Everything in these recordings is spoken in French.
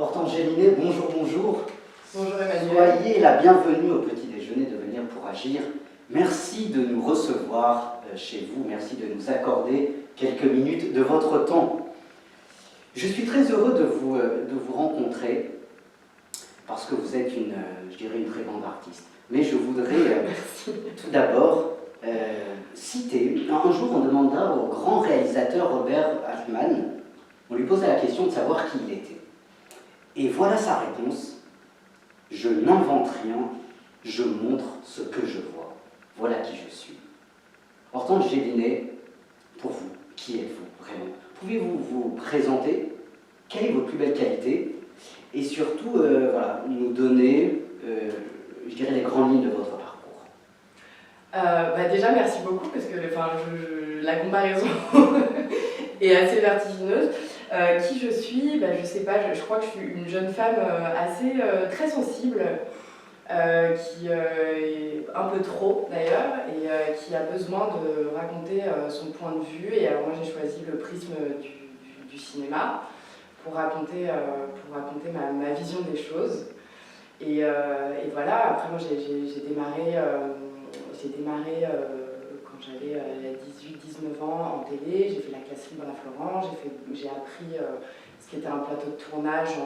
Hortense Gélinet, bonjour, bonjour. Bonjour Emmanuel. Soyez la bienvenue au petit déjeuner de Venir pour Agir. Merci de nous recevoir chez vous, merci de nous accorder quelques minutes de votre temps. Je suis très heureux de vous rencontrer parce que vous êtes une très grande artiste. Mais je voudrais tout d'abord citer, un jour on demanda au grand réalisateur Robert Altman, on lui posait la question de savoir qui il était. Et voilà sa réponse: je n'invente rien, je montre ce que je vois. Voilà qui je suis. Hortense Gélinet, pour vous, qui êtes-vous vraiment? Pouvez-vous vous présenter? Quelle est votre plus belle qualité? Et surtout, nous donner, les grandes lignes de votre parcours. Déjà, merci beaucoup parce que la comparaison est assez vertigineuse. Qui je suis? Je sais pas, je crois que je suis une jeune femme très sensible, qui est un peu trop d'ailleurs, et qui a besoin de raconter son point de vue. Et alors moi j'ai choisi le prisme du cinéma pour raconter ma vision des choses. Et voilà, après moi j'ai démarré quand j'avais 18-19 ans en télé. J'ai fait la classe libre à Florent, j'ai appris ce qu'était un plateau de tournage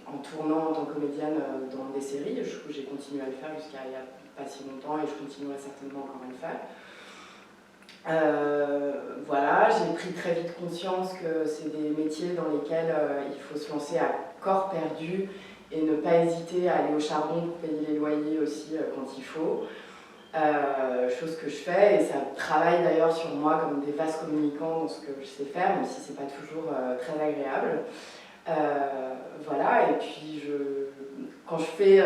en tournant en tant que comédienne dans des séries. J'ai continué à le faire jusqu'à il n'y a pas si longtemps et je continuerai certainement encore à le faire. Voilà, j'ai pris très vite conscience que c'est des métiers dans lesquels il faut se lancer à corps perdu et ne pas hésiter à aller au charbon pour payer les loyers aussi quand il faut. Chose que je fais, et ça travaille d'ailleurs sur moi comme des vases communicants dans ce que je sais faire, même si c'est pas toujours très agréable. Voilà, et puis quand je fais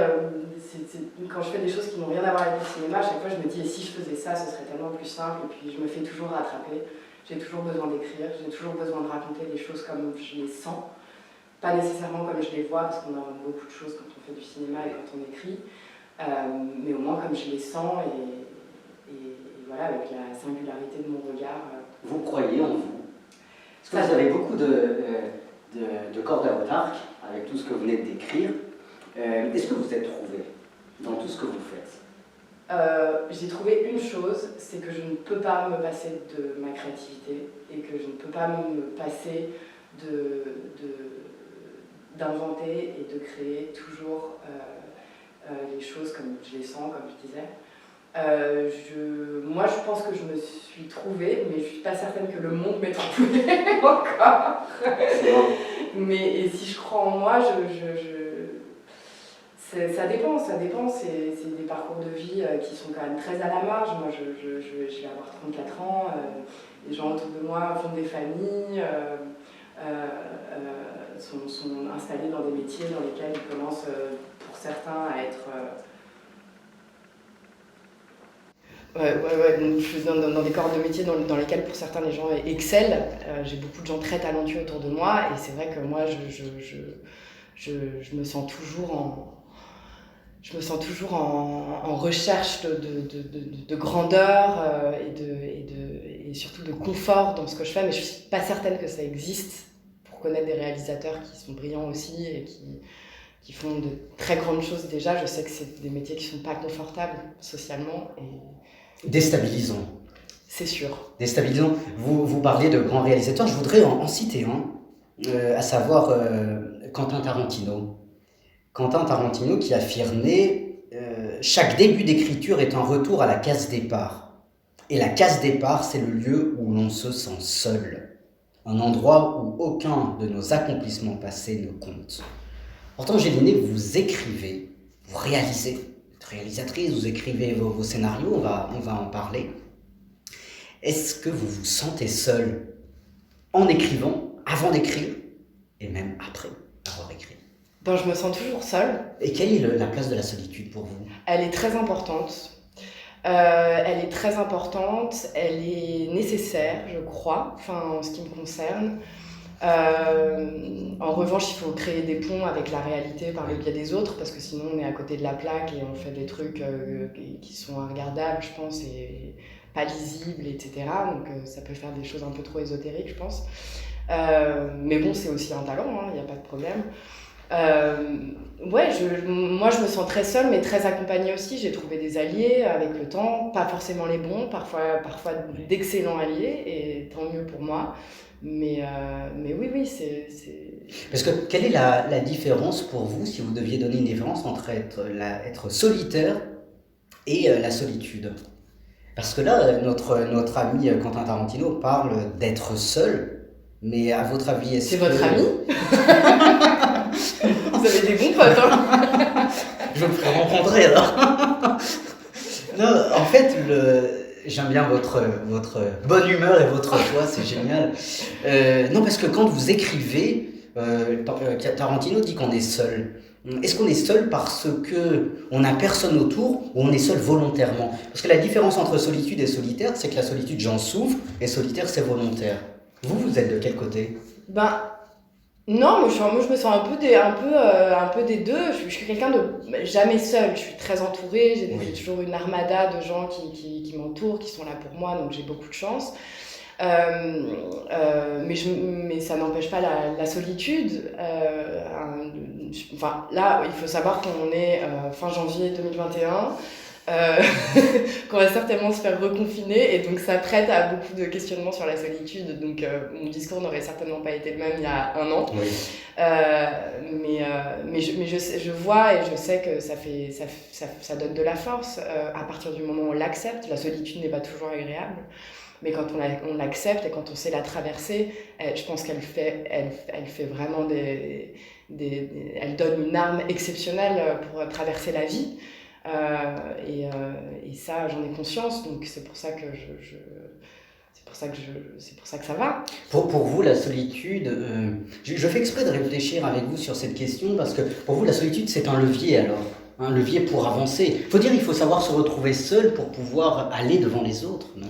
des choses qui n'ont rien à voir avec le cinéma, à chaque fois je me dis, et si je faisais ça, ce serait tellement plus simple. Et puis je me fais toujours rattraper. J'ai toujours besoin d'écrire, j'ai toujours besoin de raconter les choses comme je les sens, pas nécessairement comme je les vois, parce qu'on invente beaucoup de choses quand on fait du cinéma et quand on écrit. Mais au moins comme je les sens et voilà, avec la singularité de mon regard. Vous croyez en vous? Parce que vous avez beaucoup de cordes à votre arc, avec tout ce que vous venez de décrire. Est-ce que vous êtes trouvé dans tout ce que vous faites? J'ai trouvé une chose, c'est que je ne peux pas me passer de ma créativité et que je ne peux pas me passer d'inventer et de créer toujours les choses comme je les sens, comme je disais. Moi, je pense que je me suis trouvée, mais je ne suis pas certaine que le monde m'ait trouvée encore. Mais si je crois en moi, ça dépend. C'est des parcours de vie qui sont quand même très à la marge. Moi, je vais avoir 34 ans. Les gens autour de moi font des familles, sont installés dans des métiers dans lesquels ils commencent, pour certains, à être... Donc je suis dans des corps de métier dans lesquels pour certains les gens excellent. J'ai beaucoup de gens très talentueux autour de moi et c'est vrai que moi je me sens toujours en recherche de grandeur et surtout de confort dans ce que je fais, mais je ne suis pas certaine que ça existe pour connaître des réalisateurs qui sont brillants aussi et qui font de très grandes choses déjà. Je sais que c'est des métiers qui ne sont pas confortables socialement et déstabilisant. C'est sûr. Déstabilisant. Vous parlez de grands réalisateurs, je voudrais en citer un, à savoir Quentin Tarantino. Quentin Tarantino qui affirmait chaque début d'écriture est un retour à la case départ. Et la case départ, c'est le lieu où l'on se sent seul. Un endroit où aucun de nos accomplissements passés ne compte. Hortense Gélinet, vous écrivez, vous réalisez. Réalisatrice, vous écrivez vos scénarios, on va en parler. Est-ce que vous vous sentez seule en écrivant, avant d'écrire, et même après avoir écrit? Je me sens toujours seule. Et quelle est la place de la solitude pour vous? Elle est très importante. Elle est nécessaire, je crois, en ce qui me concerne. En revanche, il faut créer des ponts avec la réalité par le biais des autres, parce que sinon on est à côté de la plaque et on fait des trucs qui sont regardables, je pense, et pas lisibles, etc. Donc ça peut faire des choses un peu trop ésotériques, je pense. Mais bon, c'est aussi un talent, il n'y a pas de problème. Ouais, moi je me sens très seule, mais très accompagnée aussi. J'ai trouvé des alliés avec le temps, pas forcément les bons, parfois d'excellents alliés, et tant mieux pour moi. Mais oui, c'est... Parce que quelle est la différence pour vous, si vous deviez donner une différence entre être solitaire et la solitude? Parce que là, notre ami Quentin Tarantino parle d'être seul, mais à votre avis, est-ce C'est que... votre ami? Vous avez des bons potes, hein? Je me ferai rencontrer alors. Non, en fait, j'aime bien votre bonne humeur et votre joie, c'est génial. Non, parce que quand vous écrivez, Tarantino dit qu'on est seul. Est-ce qu'on est seul parce que on n'a personne autour ou on est seul volontairement? Parce que la différence entre solitude et solitaire, c'est que la solitude, j'en souffre, et solitaire, c'est volontaire. Vous êtes de quel côté? Ben, non, moi je me sens un peu des deux. Je suis quelqu'un de jamais seul. Je suis très entourée. J'ai toujours une armada de gens qui m'entourent, qui sont là pour moi, donc j'ai beaucoup de chance. Mais ça n'empêche pas la solitude. Enfin, là, il faut savoir qu'on est fin janvier 2021. Qu'on va certainement se faire reconfiner, et donc ça prête à beaucoup de questionnements sur la solitude. Donc mon discours n'aurait certainement pas été le même il y a un an. Oui. Mais je vois et je sais que ça donne de la force à partir du moment où on l'accepte. La solitude n'est pas toujours agréable, mais quand on l'accepte et quand on sait la traverser, je pense qu'elle fait vraiment elle donne une arme exceptionnelle pour traverser la vie. Et ça, j'en ai conscience, donc c'est pour ça que c'est pour ça que ça va. Pour vous, la solitude, je fais exprès de réfléchir avec vous sur cette question, parce que pour vous, la solitude, c'est un levier alors, un levier pour avancer. Il faut savoir se retrouver seul pour pouvoir aller devant les autres, non?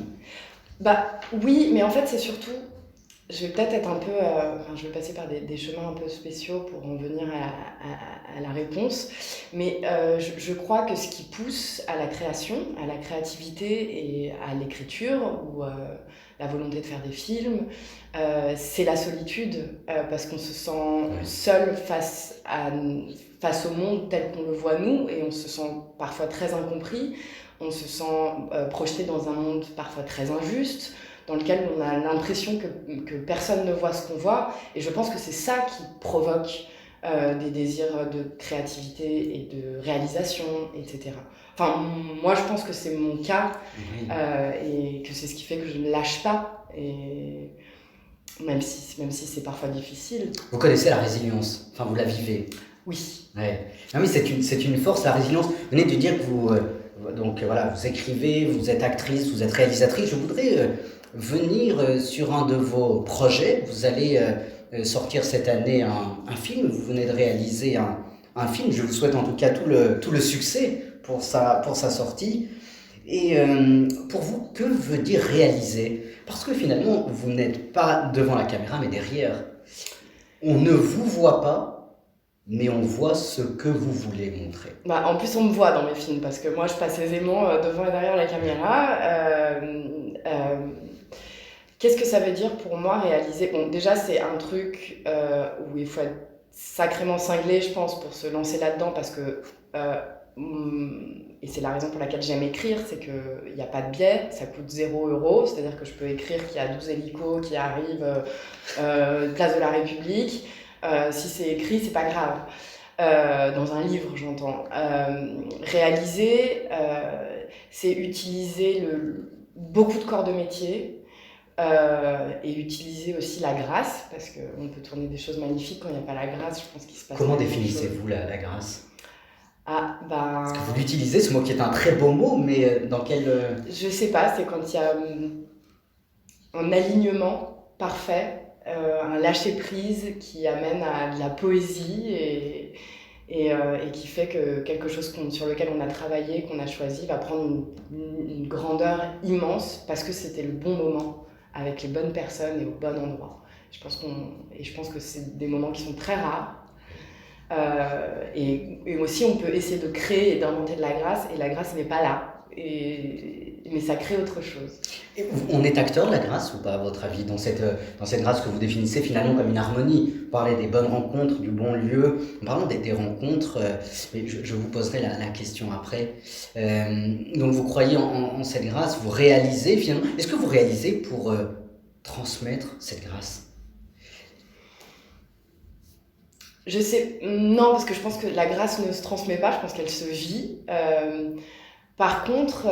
Bah oui, mais en fait, c'est surtout... Je vais peut-être être un peu... je vais passer par des chemins un peu spéciaux pour en venir à la réponse. Mais je crois que ce qui pousse à la création, à la créativité et à l'écriture, ou la volonté de faire des films, c'est la solitude. Parce qu'on se sent seul face au monde tel qu'on le voit nous, et on se sent parfois très incompris. On se sent projeté dans un monde parfois très injuste, dans lequel on a l'impression que personne ne voit ce qu'on voit. Et je pense que c'est ça qui provoque des désirs de créativité et de réalisation, etc. Enfin, moi, je pense que c'est mon cas, et que c'est ce qui fait que je ne lâche pas, et même si c'est parfois difficile. Vous connaissez la résilience, enfin vous la vivez. Oui. Ouais. Non, mais c'est une force, la résilience. Vous venez de dire que vous écrivez, vous êtes actrice, vous êtes réalisatrice. Je voudrais venir sur un de vos projets. Vous allez sortir cette année un film. Vous venez de réaliser un film. Je vous souhaite en tout cas tout le succès pour sa sortie. Et pour vous, que veut dire réaliser? Parce que finalement, vous n'êtes pas devant la caméra, mais derrière. On ne vous voit pas, mais on voit ce que vous voulez montrer. En plus, on me voit dans mes films, parce que moi, je passe aisément devant et derrière la caméra. Qu'est-ce que ça veut dire pour moi, réaliser? Bon, déjà, c'est un truc où il faut être sacrément cinglé, je pense, pour se lancer là-dedans, parce que... et c'est la raison pour laquelle j'aime écrire, c'est qu'il n'y a pas de biais, ça coûte 0 €, c'est-à-dire que je peux écrire qu'il y a 12 hélicos qui arrivent place de la République. Si c'est écrit, c'est pas grave. Dans un livre, j'entends. Réaliser, c'est utiliser beaucoup de corps de métier, et utiliser aussi la grâce, parce qu'on peut tourner des choses magnifiques quand il n'y a pas la grâce. Je pense qu'il se passe... Comment définissez-vous la grâce? Parce que vous l'utilisez, ce mot qui est un très beau mot, mais dans quel... Je sais pas, c'est quand il y a un alignement parfait, un lâcher-prise qui amène à de la poésie, et qui fait que quelque chose sur lequel on a travaillé, qu'on a choisi, va prendre une grandeur immense, parce que c'était le bon moment, avec les bonnes personnes et au bon endroit. Je pense que c'est des moments qui sont très rares. Et aussi, on peut essayer de créer et d'inventer de la grâce, et la grâce n'est pas là. mais ça crée autre chose. Et on est acteur de la grâce ou pas, à votre avis, dans cette grâce que vous définissez finalement comme une harmonie? Vous parlez des bonnes rencontres, du bon lieu, en parlant des rencontres, mais je vous poserai la question après. Donc vous croyez en cette grâce, vous réalisez finalement, est-ce que vous réalisez pour transmettre cette grâce? Je sais, non, parce que je pense que la grâce ne se transmet pas, je pense qu'elle se vit. Par contre,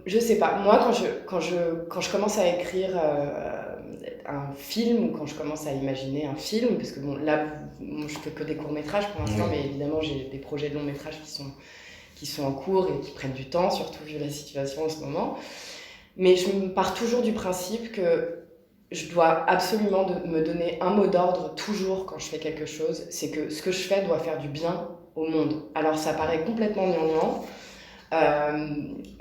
je sais pas, moi quand je commence à écrire un film, ou quand je commence à imaginer un film, parce que bon, là, je fais que des courts-métrages pour l'instant, mais évidemment j'ai des projets de long-métrage qui sont en cours et qui prennent du temps, surtout vu la situation en ce moment. Mais je pars toujours du principe que je dois absolument me donner un mot d'ordre toujours quand je fais quelque chose, c'est que ce que je fais doit faire du bien au monde. Alors ça paraît complètement gnangnan,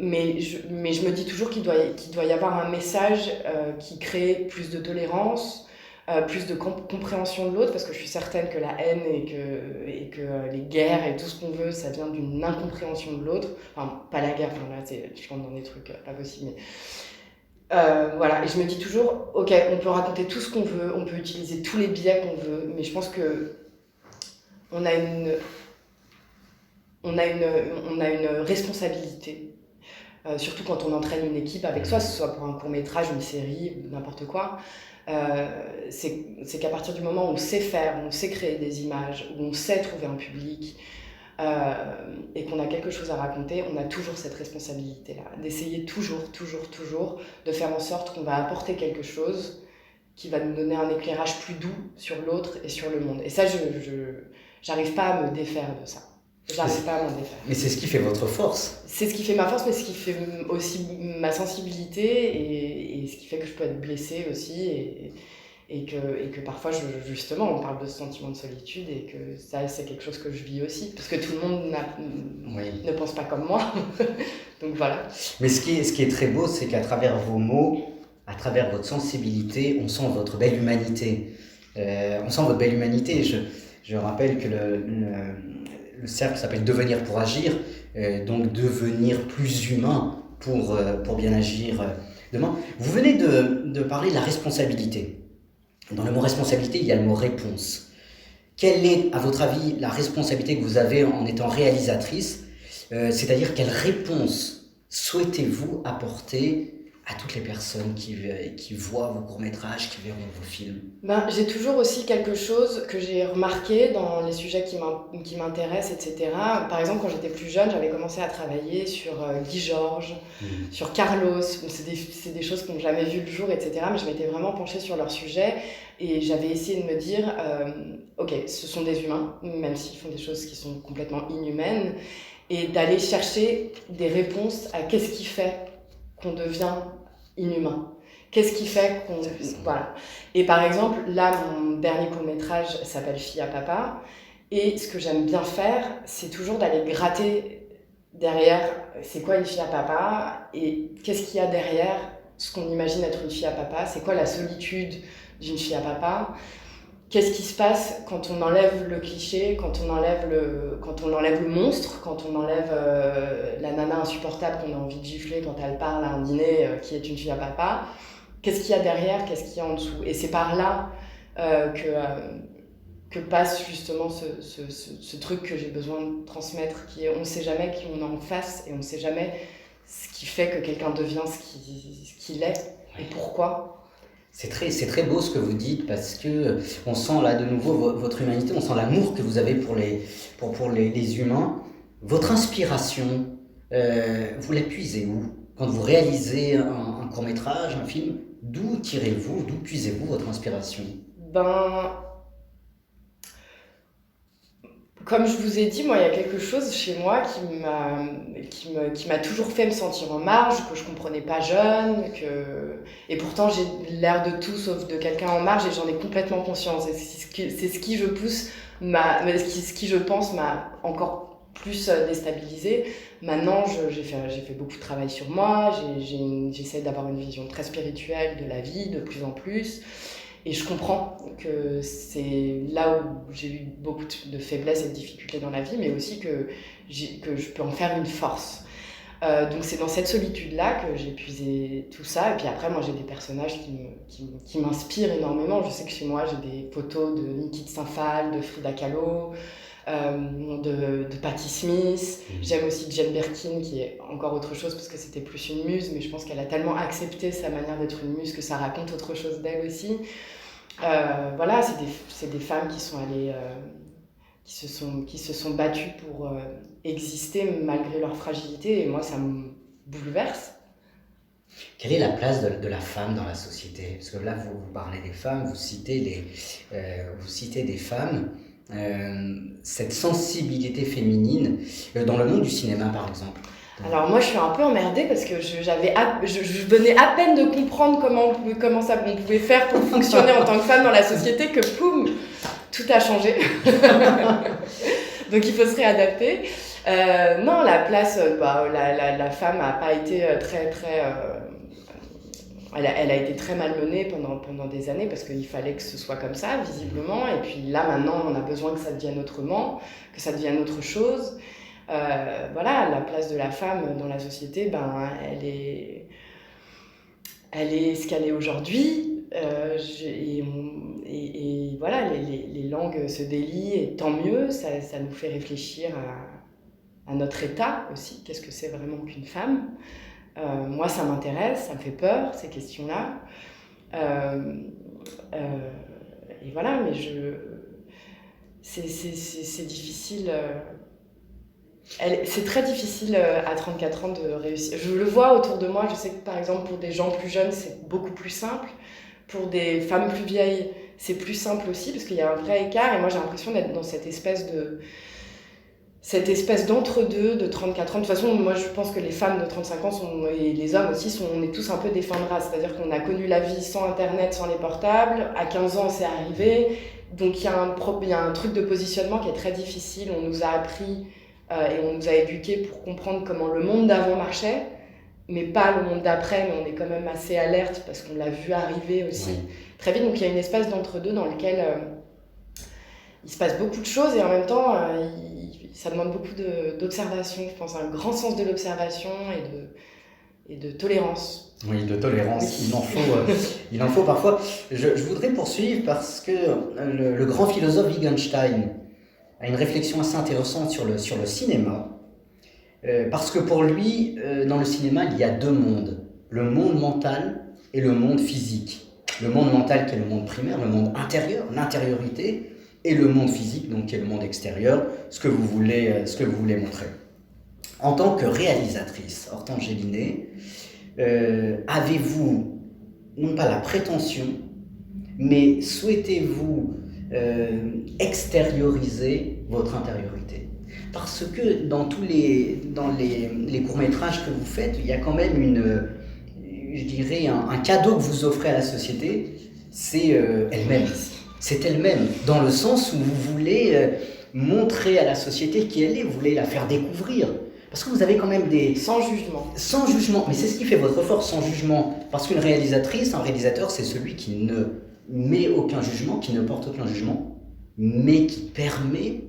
mais je me dis toujours qu'il doit y avoir un message qui crée plus de tolérance, plus de compréhension de l'autre, parce que je suis certaine que la haine et que les guerres et tout ce qu'on veut, ça vient d'une incompréhension de l'autre. Enfin, pas la guerre, enfin là, je rentre dans des trucs pas possibles, mais... voilà, et je me dis toujours, ok, on peut raconter tout ce qu'on veut, on peut utiliser tous les biais qu'on veut, mais je pense que on a une responsabilité, surtout quand on entraîne une équipe avec soi, que ce soit pour un court-métrage, une série, n'importe quoi. C'est qu'à partir du moment où on sait faire, où on sait créer des images, où on sait trouver un public, et qu'on a quelque chose à raconter, on a toujours cette responsabilité-là, d'essayer toujours de faire en sorte qu'on va apporter quelque chose qui va nous donner un éclairage plus doux sur l'autre et sur le monde. Et ça, j'arrive pas à me défaire de ça. J'arrive pas à m'en défaire. Mais c'est ce qui fait votre force. C'est ce qui fait ma force, mais ce qui fait aussi ma sensibilité et ce qui fait que je peux être blessée aussi et que parfois, justement, on parle de ce sentiment de solitude et que ça, c'est quelque chose que je vis aussi. Parce que tout le monde ne pense pas comme moi. Donc voilà. Mais ce qui est très beau, c'est qu'à travers vos mots, à travers votre sensibilité, on sent votre belle humanité. On sent votre belle humanité. Je rappelle que le cercle s'appelle Devenir pour agir, donc devenir plus humain pour bien agir demain. Vous venez de parler de la responsabilité. Dans le mot responsabilité, il y a le mot réponse. Quelle est, à votre avis, la responsabilité que vous avez en étant réalisatrice? C'est-à-dire, quelle réponse souhaitez-vous apporter à toutes les personnes qui voient vos courts-métrages, qui verront vos films? J'ai toujours aussi quelque chose que j'ai remarqué dans les sujets qui m'intéressent, etc. Par exemple, quand j'étais plus jeune, j'avais commencé à travailler sur Guy Georges, sur Carlos. C'est des choses qui n'ont jamais vu le jour, etc. Mais je m'étais vraiment penchée sur leur sujet et j'avais essayé de me dire, ok, ce sont des humains, même s'ils font des choses qui sont complètement inhumaines, et d'aller chercher des réponses à qu'est-ce qui fait qu'on devient inhumain. Qu'est-ce qui fait qu'on... Voilà. Et par exemple, là, mon dernier court-métrage s'appelle Fille à papa. Et ce que j'aime bien faire, c'est toujours d'aller gratter derrière c'est quoi une fille à papa et qu'est-ce qu'il y a derrière ce qu'on imagine être une fille à papa. C'est quoi la solitude d'une fille à papa. Qu'est-ce qui se passe quand on enlève le cliché, quand on enlève le monstre, quand on enlève la nana insupportable qu'on a envie de gifler quand elle parle à un dîner qui est une fille à papa. Qu'est-ce qu'il y a derrière, qu'est-ce qu'il y a en dessous? Et c'est par là que passe justement ce truc que j'ai besoin de transmettre, qui est on ne sait jamais qui on a en face et on ne sait jamais ce qui fait que quelqu'un devient ce qu'il est et pourquoi. C'est très beau ce que vous dites parce que on sent là de nouveau votre humanité, on sent l'amour que vous avez pour les humains. Votre inspiration, vous la puisez où? Quand vous réalisez un court-métrage, un film, d'où tirez-vous, d'où puisez-vous votre inspiration? Comme je vous ai dit, moi, il y a quelque chose chez moi qui m'a toujours fait me sentir en marge, que je comprenais pas jeune, et pourtant j'ai l'air de tout sauf de quelqu'un en marge et j'en ai complètement conscience. Et c'est ce qui je pense m'a encore plus déstabilisée. Maintenant, j'ai fait beaucoup de travail sur moi, j'essaie d'avoir une vision très spirituelle de la vie de plus en plus. Et je comprends que c'est là où j'ai eu beaucoup de faiblesses et de difficultés dans la vie, mais aussi que je peux en faire une force. Donc c'est dans cette solitude-là que j'ai puisé tout ça. Et puis après, moi, j'ai des personnages qui m'inspirent énormément. Je sais que chez moi, j'ai des photos de Niki de Saint-Phal, de Frida Kahlo, de Patti Smith. J'aime aussi Jane Birkin, qui est encore autre chose, parce que c'était plus une muse, mais je pense qu'elle a tellement accepté sa manière d'être une muse que ça raconte autre chose d'elle aussi. Voilà, c'est des femmes qui sont allées... qui se sont battues pour exister malgré leur fragilité, et moi ça me bouleverse. Quelle est la place de la femme dans la société? Parce que là vous parlez des femmes, vous citez des femmes, cette sensibilité féminine dans le monde du cinéma par exemple. Alors moi je suis un peu emmerdée parce que je venais à peine de comprendre comment ça on pouvait faire pour fonctionner en tant que femme dans la société que poum, tout a changé. Donc il faut se réadapter. Non, la place, la femme n'a pas été elle a été très malmenée pendant des années parce qu'il fallait que ce soit comme ça, visiblement. Et puis là, maintenant, on a besoin que ça devienne autrement, que ça devienne autre chose. Voilà, la place de la femme dans la société, elle est ce qu'elle est aujourd'hui. Et voilà, les langues se délient, et tant mieux, ça nous fait réfléchir à notre état aussi. Qu'est-ce que c'est vraiment qu'une femme? Moi, ça m'intéresse, ça me fait peur, ces questions-là. Et voilà, mais c'est difficile. C'est très difficile à 34 ans de réussir. Je le vois autour de moi, je sais que par exemple pour des gens plus jeunes, c'est beaucoup plus simple. Pour des femmes plus vieilles, c'est plus simple aussi, parce qu'il y a un vrai écart. Et moi, j'ai l'impression d'être dans cette espèce d'entre-deux de 34 ans. De toute façon, moi, je pense que les femmes de 35 ans et les hommes aussi, on est tous un peu des fins de race. C'est-à-dire qu'on a connu la vie sans Internet, sans les portables. À 15 ans, c'est arrivé. Donc, il y a un truc de positionnement qui est très difficile. On nous a appris et on nous a éduqués pour comprendre comment le monde d'avant marchait, mais pas le monde d'après, mais on est quand même assez alerte parce qu'on l'a vu arriver aussi très vite. Donc il y a une espèce d'entre-deux dans lequel il se passe beaucoup de choses, et en même temps ça demande beaucoup d'observation, je pense, un grand sens de l'observation et de tolérance. Oui, de tolérance, il en faut parfois. Je voudrais poursuivre parce que le grand philosophe Wittgenstein a une réflexion assez intéressante sur le cinéma. Parce que pour lui, dans le cinéma, il y a deux mondes. Le monde mental et le monde physique. Le monde mental qui est le monde primaire, le monde intérieur, l'intériorité, et le monde physique, donc qui est le monde extérieur, ce que vous voulez montrer. En tant que réalisatrice, Hortense Gélinet, avez-vous, non pas la prétention, mais souhaitez-vous extérioriser votre intériorité? Parce que dans les courts-métrages que vous faites, il y a quand même je dirais un cadeau que vous offrez à la société, c'est elle-même. C'est elle-même, dans le sens où vous voulez montrer à la société qui elle est, vous voulez la faire découvrir. Parce que vous avez quand même Sans jugement. Sans jugement, mais c'est ce qui fait votre force, sans jugement. Parce qu'une réalisatrice, un réalisateur, c'est celui qui ne met aucun jugement, qui ne porte aucun jugement, mais qui permet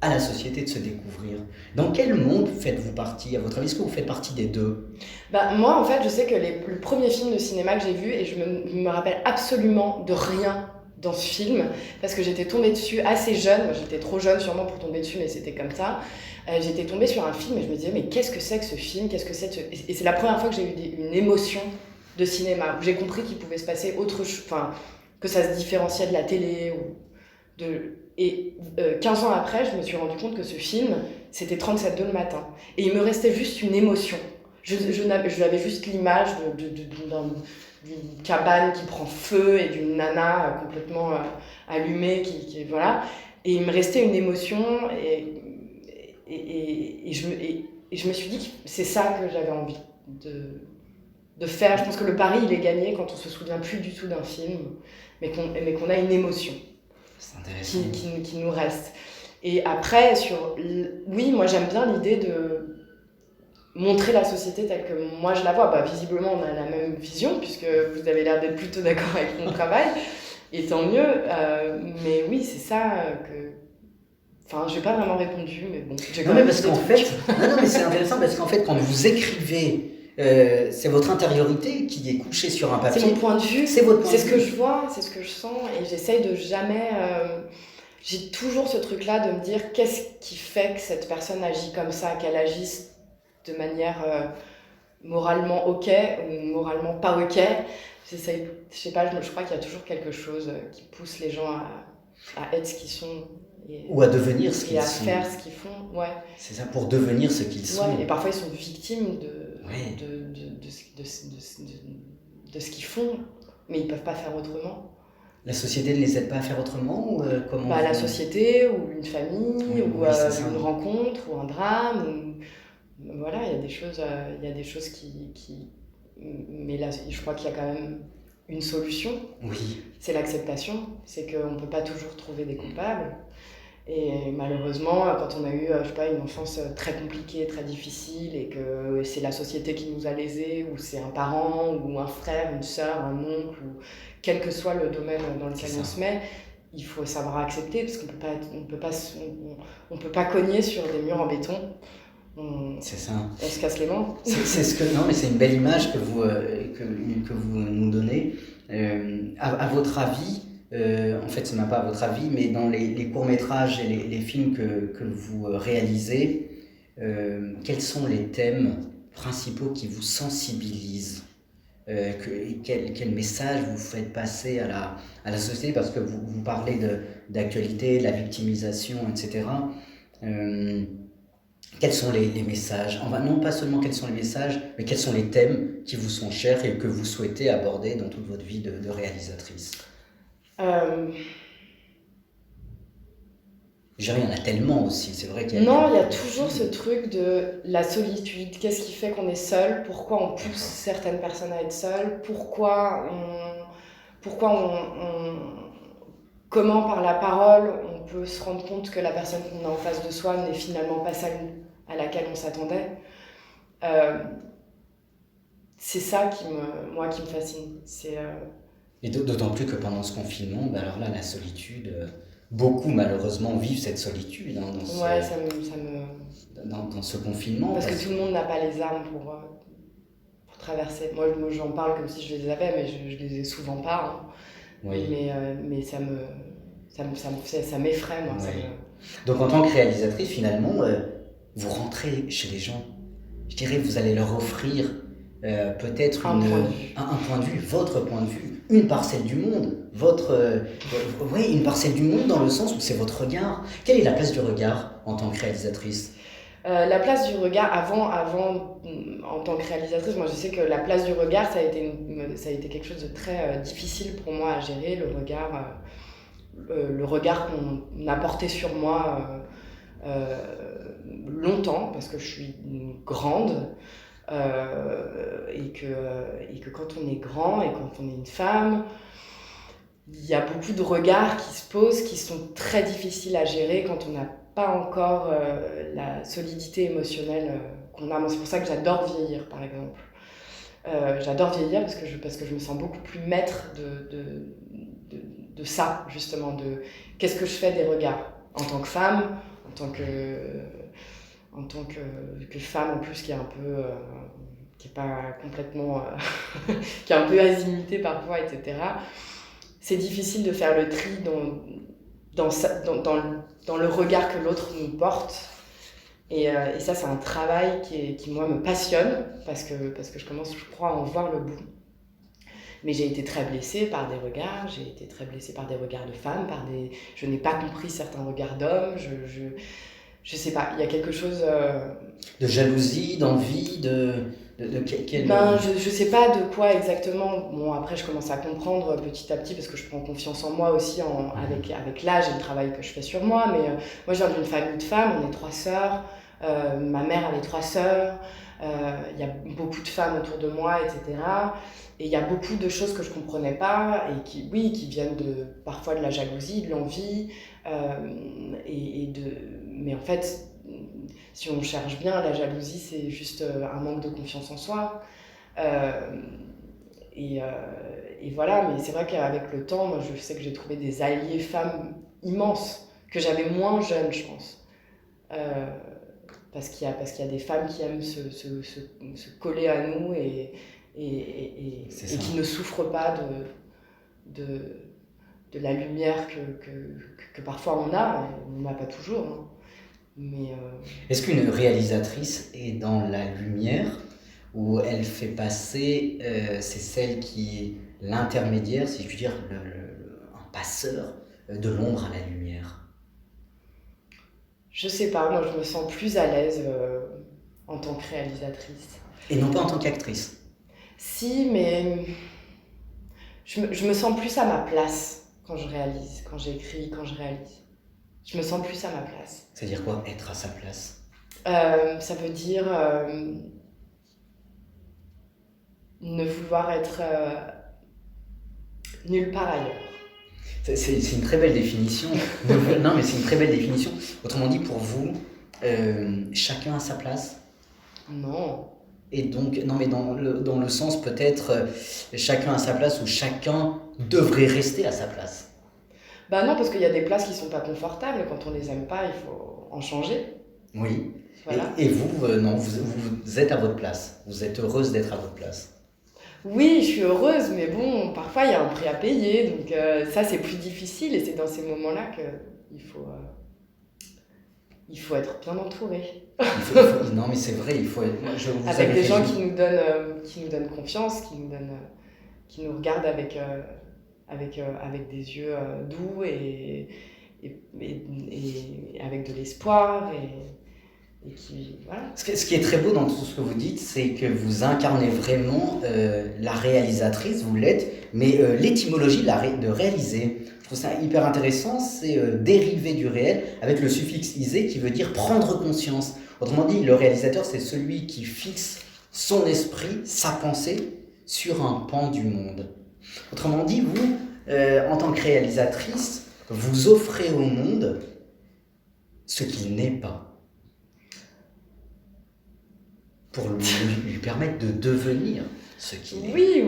à la société de se découvrir. Dans quel monde faites-vous partie, à votre avis? Est-ce que vous faites partie des deux? Moi, en fait, je sais que le premier film de cinéma que j'ai vu, et je me rappelle absolument de rien dans ce film, parce que j'étais tombée dessus assez jeune. J'étais trop jeune sûrement pour tomber dessus, mais c'était comme ça. J'étais tombée sur un film et je me disais, mais qu'est-ce que c'est que ce film? Qu'est-ce que c'est que Et c'est la première fois que j'ai eu une émotion de cinéma, où j'ai compris qu'il pouvait se passer autre chose, que ça se différenciait de la télé. Et 15 ans après, je me suis rendu compte que ce film, c'était 37.2 le matin. Et il me restait juste une émotion. J'avais juste l'image d'une cabane qui prend feu et d'une nana complètement allumée qui voilà. Et il me restait une émotion et je me suis dit que c'est ça que j'avais envie de faire. Je pense que le pari, il est gagné quand on se souvient plus du tout d'un film, mais qu'on a une émotion qui nous reste. Et après, oui, moi j'aime bien l'idée de montrer la société telle que moi je la vois. Visiblement, on a la même vision, puisque vous avez l'air d'être plutôt d'accord avec mon travail, et tant mieux. Mais oui, c'est ça Enfin, je n'ai pas vraiment répondu, mais bon. Non, mais parce qu'en fait, non, mais c'est intéressant parce qu'en fait, quand vous écrivez, c'est votre intériorité qui est couchée sur un papier. C'est mon point de vue, c'est votre point c'est de ce vue. que je vois, c'est ce que je sens, et j'essaye de jamais. J'ai toujours ce truc-là de me dire qu'est-ce qui fait que cette personne agit comme ça, qu'elle agisse de manière moralement ok ou moralement pas ok. J'essaye, je sais pas, je crois qu'il y a toujours quelque chose qui pousse les gens à être ce qu'ils sont. Ou à devenir ce qu'ils sont. Et à faire ce qu'ils font, ouais. C'est ça, pour devenir ce qu'ils sont. Ouais, et parfois ils sont victimes Ouais. de ce qu'ils font, mais ils peuvent pas faire autrement. La société ne les aide pas à faire autrement ou comment La société, ou une famille, Oui, ou oui, c'est ça. une rencontre, ou un drame. Voilà, il y a des choses qui... Mais là, je crois qu'il y a quand même une solution. Oui. C'est l'acceptation. C'est qu'on ne peut pas toujours trouver des coupables. Et malheureusement, quand on a eu, je sais pas, une enfance très compliquée, très difficile, et que c'est la société qui nous a lésés, ou c'est un parent, ou un frère, une sœur, un oncle, ou quel que soit le domaine dans lequel on se met, il faut savoir accepter, parce qu'on peut pas cogner sur des murs en béton. C'est ça. On se casse les mains. Non, mais c'est une belle image que vous nous donnez. À votre avis, en fait, ce n'est pas à votre avis, mais dans les courts-métrages et les films que vous réalisez, quels sont les thèmes principaux qui vous sensibilisent? Quel message vous faites passer à la société? Parce que vous parlez d'actualité, de la victimisation, etc. Quels sont les messages? Non pas seulement quels sont les messages, mais quels sont les thèmes qui vous sont chers et que vous souhaitez aborder dans toute votre vie de réalisatrice? Je dirais, il y en a tellement aussi, c'est vrai qu'il y a... Non, il y a toujours ce truc de la solitude. Qu'est-ce qui fait qu'on est seul? Pourquoi on pousse certaines personnes à être seules? Comment par la parole on peut se rendre compte que la personne qu'on a en face de soi n'est finalement pas celle à laquelle on s'attendait. C'est ça qui me fascine. Et d'autant plus que pendant ce confinement, alors là, la solitude, beaucoup malheureusement vivent cette solitude dans ce confinement. Parce que tout le monde n'a pas les armes pour traverser. Moi, j'en parle comme si je les avais, mais je les ai souvent pas. Hein. Oui. Mais ça m'effraie, moi. Oui. Donc en tant que réalisatrice, finalement, vous rentrez chez les gens. Je dirais que vous allez leur offrir peut-être un point de vue, votre point de vue, une parcelle du monde, une parcelle du monde dans le sens où c'est votre regard. Quelle est la place du regard en tant que réalisatrice? La place du regard, avant, en tant que réalisatrice, moi je sais que la place du regard, ça a été quelque chose de très difficile pour moi à gérer, le regard qu'on a porté sur moi longtemps, parce que je suis grande, et que quand on est grand et quand on est une femme, il y a beaucoup de regards qui se posent, qui sont très difficiles à gérer quand on n'a pas encore la solidité émotionnelle qu'on a. Moi, c'est pour ça que j'adore vieillir, par exemple. J'adore vieillir parce que je me sens beaucoup plus maître de ça, justement, de qu'est-ce que je fais des regards en tant que femme, en tant que femme en plus qui est un peu qui est pas complètement qui est un peu azimutée parfois, etc. C'est difficile de faire le tri dans le regard que l'autre nous porte. Et ça, c'est un travail qui moi, me passionne, parce que je commence, je crois, à en voir le bout. Mais j'ai été très blessée par des regards, j'ai été très blessée par des regards de femmes, je n'ai pas compris certains regards d'hommes, je sais pas, il y a quelque chose... De jalousie, d'envie, je sais pas de quoi exactement. Bon, après, je commence à comprendre petit à petit parce que je prends confiance en moi aussi avec l'âge et le travail que je fais sur moi. Mais moi, je viens d'une famille de femmes, on est 3 sœurs. Ma mère avait 3 sœurs. Il y a beaucoup de femmes autour de moi, etc. Et il y a beaucoup de choses que je comprenais pas et qui viennent parfois de la jalousie, de l'envie. Mais en fait, si on cherche bien, la jalousie, c'est juste un manque de confiance en soi. Et voilà, mais c'est vrai qu'avec le temps, moi, je sais que j'ai trouvé des alliés femmes immenses que j'avais moins jeune, je pense. Parce qu'il y a des femmes qui aiment se coller à nous et qui ne souffrent pas de la lumière que parfois on a. On n'a pas toujours. Hein. Mais, Est-ce qu'une réalisatrice est dans la lumière où elle fait passer, c'est celle qui est l'intermédiaire, si je puis dire, un passeur de l'ombre à la lumière? Je sais pas, moi je me sens plus à l'aise en tant que réalisatrice. Et non pas en tant qu'actrice? Si, mais je me sens plus à ma place quand je réalise, quand j'écris, quand je réalise. Je me sens plus à ma place. C'est-à-dire quoi, être à sa place? Ça veut dire ne vouloir être nulle part ailleurs. C'est une très belle définition. Non, mais c'est une très belle définition. Autrement dit, pour vous, chacun a sa place? Non. Et donc, non, mais dans le sens peut-être, chacun a sa place ou chacun devrait rester à sa place. Bah non, parce qu'il y a des places qui sont pas confortables. Quand on les aime pas, il faut en changer. Oui. Voilà. Et vous, non, vous êtes à votre place. Vous êtes heureuse d'être à votre place. Oui, je suis heureuse, mais bon, parfois il y a un prix à payer, donc ça c'est plus difficile et c'est dans ces moments-là qu'il faut être bien entouré. Non, mais c'est vrai, il faut être... Avec des gens qui nous donnent confiance, qui nous regardent avec des yeux doux et avec de l'espoir et qui, voilà. Ce qui est très beau dans tout ce que vous dites, c'est que vous incarnez vraiment la réalisatrice, vous l'êtes, mais l'étymologie de réaliser. Je trouve ça hyper intéressant, c'est dérivé du réel avec le suffixe isé qui veut dire prendre conscience. Autrement dit, le réalisateur, c'est celui qui fixe son esprit, sa pensée sur un pan du monde. Autrement dit, vous, en tant que réalisatrice, vous offrez au monde ce qu'il n'est pas, pour lui permettre de devenir ce qu'il est. Oui,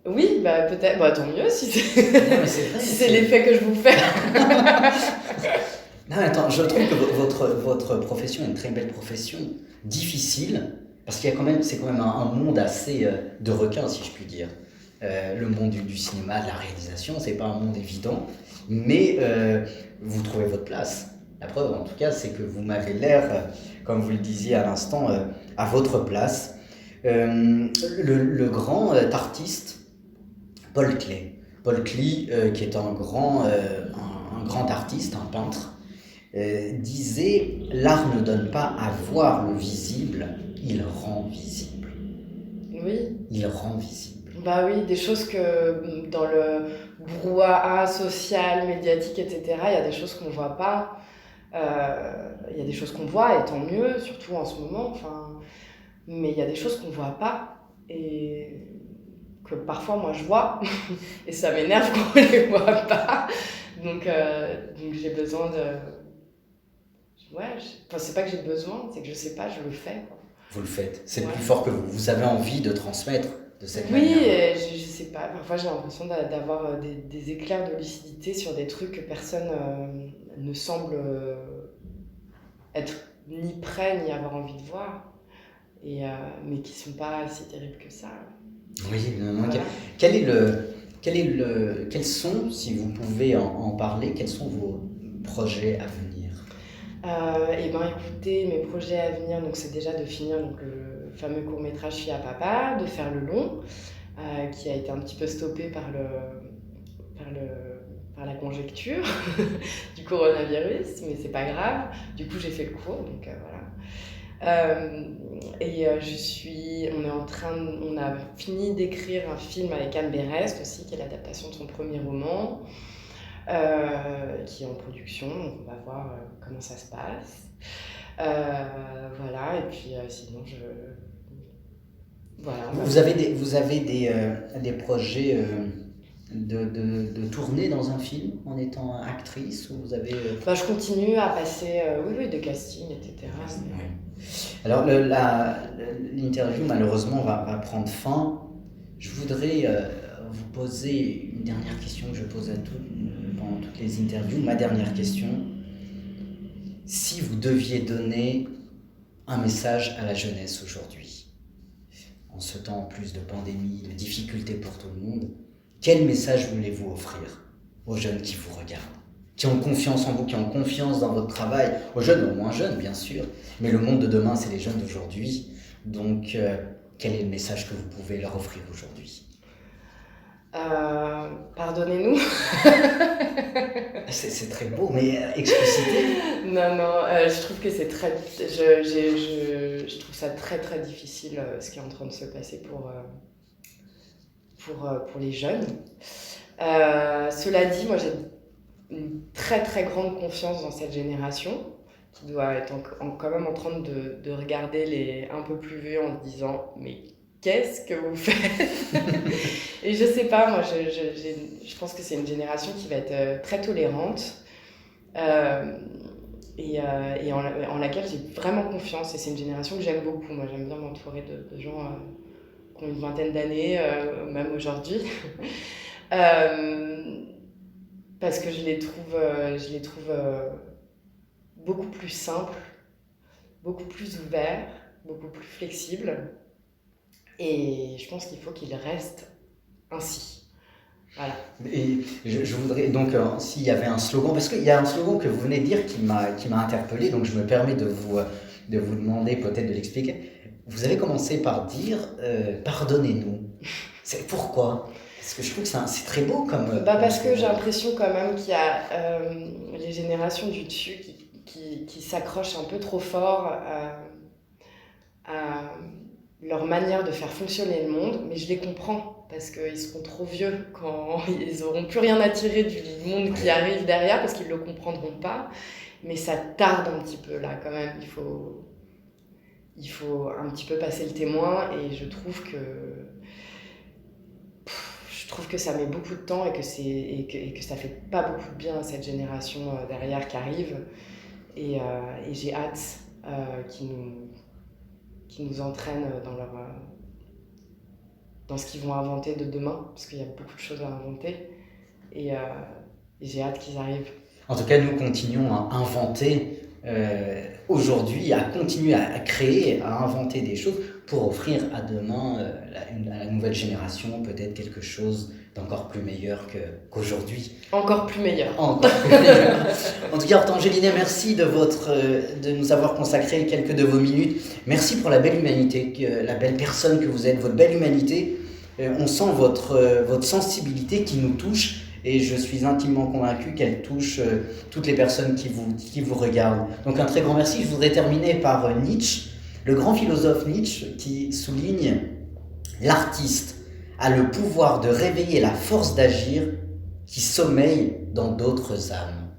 oui, bah peut-être, bah tant mieux si c'est l'effet que je vous fais. Non, attends, je trouve que votre profession est une très belle profession, difficile, parce qu'il y a c'est quand même un monde assez de requins, si je puis dire. Le monde du cinéma, de la réalisation, c'est pas un monde évident, mais vous trouvez votre place. La preuve, en tout cas, c'est que vous m'avez l'air, comme vous le disiez à l'instant, à votre place. Le grand artiste, Paul Klee. Paul Klee, qui est un grand artiste, un peintre, disait « L'art ne donne pas à voir le visible, il rend visible. » Oui. Il rend visible. Bah oui, des choses que dans le brouhaha social, médiatique, etc., il y a des choses qu'on voit pas. Il y a des choses qu'on voit, et tant mieux, surtout en ce moment. Mais il y a des choses qu'on voit pas et que parfois moi je vois et ça m'énerve qu'on les voit pas. Donc j'ai besoin de... Ouais, c'est pas que j'ai besoin, c'est que je sais pas, je le fais. Quoi. Vous le faites, c'est ouais. Plus fort que vous. Vous avez envie de transmettre de cette manière. Oui, manière. je sais pas, parfois j'ai l'impression d'avoir des éclairs de lucidité sur des trucs que personne ne semble être ni prêt ni avoir envie de voir, mais qui sont pas si terribles que ça. Oui, voilà. Quels sont, si vous pouvez en parler, quels sont vos projets à venir? Et ben écoutez, mes projets à venir, donc c'est déjà de finir donc, le fameux court-métrage Fille à Papa, de faire le long, qui a été un petit peu stoppé par la conjecture du coronavirus, mais c'est pas grave. Du coup, j'ai fait le cours, donc voilà. On a fini d'écrire un film avec Anne Berest aussi, qui est l'adaptation de son premier roman, qui est en production, donc on va voir comment ça se passe. Voilà, et puis sinon voilà. Vous avez des projets de tourner dans un film en étant actrice, ou vous avez... je continue à passer des castings, etc. Oui. Alors l'interview malheureusement va prendre fin. Je voudrais vous poser une dernière question que je pose à pendant toutes les interviews. Ma dernière question, si vous deviez donner un message à la jeunesse aujourd'hui, en ce temps en plus de pandémie, de difficultés pour tout le monde, quel message voulez-vous offrir aux jeunes qui vous regardent, qui ont confiance en vous, qui ont confiance dans votre travail, aux jeunes, aux moins jeunes bien sûr, mais le monde de demain c'est les jeunes d'aujourd'hui, donc quel est le message que vous pouvez leur offrir aujourd'hui? Pardonnez-nous. C'est très beau, mais explicité. Non, je trouve que c'est très... Je trouve ça très très difficile ce qui est en train de se passer pour les jeunes. Cela dit, moi j'ai une très très grande confiance dans cette génération qui doit être quand même en train de regarder les un peu plus vieux en se disant mais qu'est-ce que vous faites? Et je sais pas, moi je pense que c'est une génération qui va être très tolérante et en laquelle j'ai vraiment confiance, et c'est une génération que j'aime beaucoup. Moi j'aime bien m'entourer de gens qui ont une vingtaine d'années, même aujourd'hui. Parce que je les trouve beaucoup plus simples, beaucoup plus ouverts, beaucoup plus flexibles. Et je pense qu'il faut qu'ils restent ainsi. Voilà. Et je voudrais donc, s'il y avait un slogan, parce qu'il y a un slogan que vous venez de dire qui m'a interpellé, donc je me permets de vous demander peut-être de l'expliquer. Vous avez commencé par dire pardonnez-nous. C'est pourquoi? Parce que je trouve que c'est très beau comme... Parce que j'ai l'impression quand même qu'il y a les générations du dessus qui s'accrochent un peu trop fort à leur manière de faire fonctionner le monde, mais je les comprends, parce qu'ils seront trop vieux quand ils n'auront plus rien à tirer du monde qui arrive derrière, parce qu'ils ne le comprendront pas. Mais ça tarde un petit peu là quand même, il faut un petit peu passer le témoin, et je trouve que ça met beaucoup de temps et que ça fait pas beaucoup de bien à cette génération derrière qui arrive, et j'ai hâte qu'ils nous entraînent dans ce qu'ils vont inventer de demain, parce qu'il y a beaucoup de choses à inventer, et j'ai hâte qu'ils arrivent. En tout cas, nous continuons à inventer aujourd'hui, à continuer à créer, à inventer des choses pour offrir à demain, à la nouvelle génération, peut-être quelque chose d'encore plus meilleur qu'aujourd'hui. Encore plus meilleur. Encore plus meilleur. En tout cas, Hortense Gélinet, merci de nous avoir consacré quelques de vos minutes. Merci pour la belle humanité, la belle personne que vous êtes, votre belle humanité. On sent votre sensibilité qui nous touche. Et je suis intimement convaincu qu'elle touche toutes les personnes qui vous regardent. Donc un très grand merci. Je voudrais terminer par Nietzsche, le grand philosophe Nietzsche, qui souligne « L'artiste a le pouvoir de réveiller la force d'agir qui sommeille dans d'autres âmes. »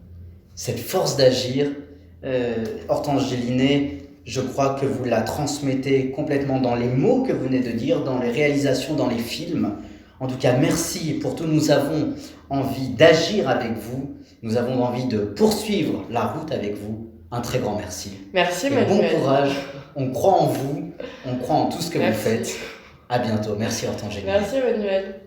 Cette force d'agir, Hortense Gélinet, je crois que vous la transmettez complètement dans les mots que vous venez de dire, dans les réalisations, dans les films. En tout cas, merci pour tout. Nous avons envie d'agir avec vous. Nous avons envie de poursuivre la route avec vous. Un très grand merci. Merci, et Manuel. Bon courage. On croit en vous. On croit en tout ce que merci. vous faites. À bientôt. Merci, Hortense Gélinet. Merci, Manuel.